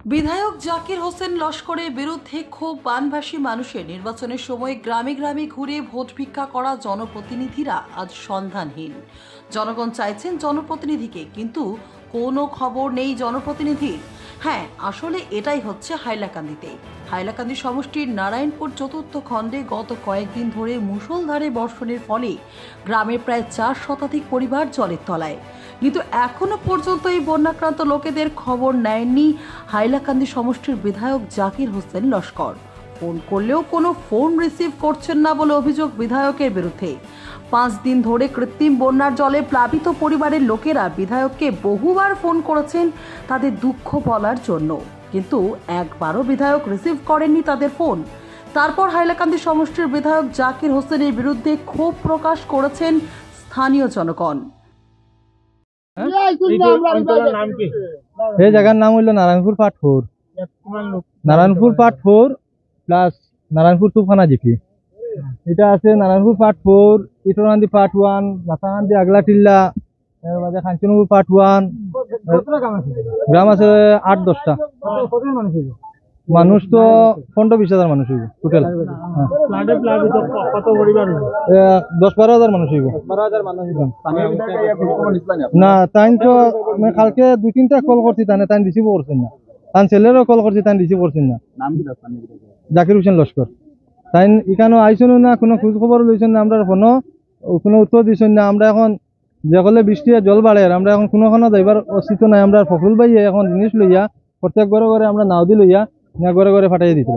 বিধায়ক জাকির হোসেন লস্করের বিরুদ্ধে ক্ষোভ বানভাসী মানুষের নির্বাচনের সময় গ্রামে গ্রামে ঘুরে ভোট ভিক্ষা করা জনপ্রতিনিধিরা আজ সন্ধানহীন। জনগণ চাইছেন জনপ্রতিনিধিকে, কিন্তু কোনো খবর নেই জনপ্রতিনিধির। হ্যাঁ, আসলে এটাই হচ্ছে হাইলাকান্দিতে। হাইলাকান্দি সমষ্টির নারায়ণপুর চতুর্থ খণ্ডে গত কয়েকদিন ধরে মুষলধারে বর্ষণের ফলে গ্রামের প্রায় 4 শতাধিক পরিবার জলের তলায়, কিন্তু এখনো পর্যন্ত এই বন্যাক্রান্ত লোকেদের খবর নেননি হাইলাকান্দি সমষ্টির বিধায়ক জাকির হোসেন লস্কর। ফোন করলেও কোনো ফোন রিসিভ করছেন না বলে অভিযোগ বিধায়কের বিরুদ্ধে। 5 দিন ধরে কৃত্রিম বন্যার জলে প্লাবিত পরিবারের লোকেরা বিধায়ককে বহুবার ফোন করেছেন তাদের দুঃখ বলার জন্য, কিন্তু একবারও বিধায়ক রিসিভ করেননি তাদের ফোন। তারপর হাইলাকান্দি সমষ্টির বিধায়ক জাকির হোসেনের বিরুদ্ধে ক্ষোভ প্রকাশ করেছেন স্থানীয় জনগণ। এই জায়গার নাম হইল Narayanpur part 4। Narayanpur part 4 plus Narayanpur Tufana GP. এটা আছে নারায়ণপুর পার্ট 4, ইটরান্দি পার্ট 1, নাথাকান্দি আগলা টিল্লা, এর বাদে কাঞ্চনপুর পার্ট 1। গ্রাম আছে 8-10টা। মানুষ তো 15-20 হাজার মানুষ হইব টোটাল। 10-12 হাজার মানুষ হইব না। তাই তো কালকে 2-3টা কল করছি, তাই রিসিভ করছেন না। তাই ছেলেরও কল করছি, তাই রিসিভ করছেন না। জাকির হোসেন লস্কর। তাই এখানে আইসেন না, কোনো খোঁজ খবর লইছেন না, আমরা কোনো উত্তর দিচ্ছেন না। আমরা এখন যে কলে বৃষ্টি জল বাড়ে, আমরা এখন কোনো যাইবার অস্তিত্ব নাই। আমরা ফখরুল ভাই এখন জিনিস লইয়া প্রত্যেক ঘরে ঘরে আমরা নাও দি লইয়া ঘরে ঘরে ফাটাইয়া দিতে।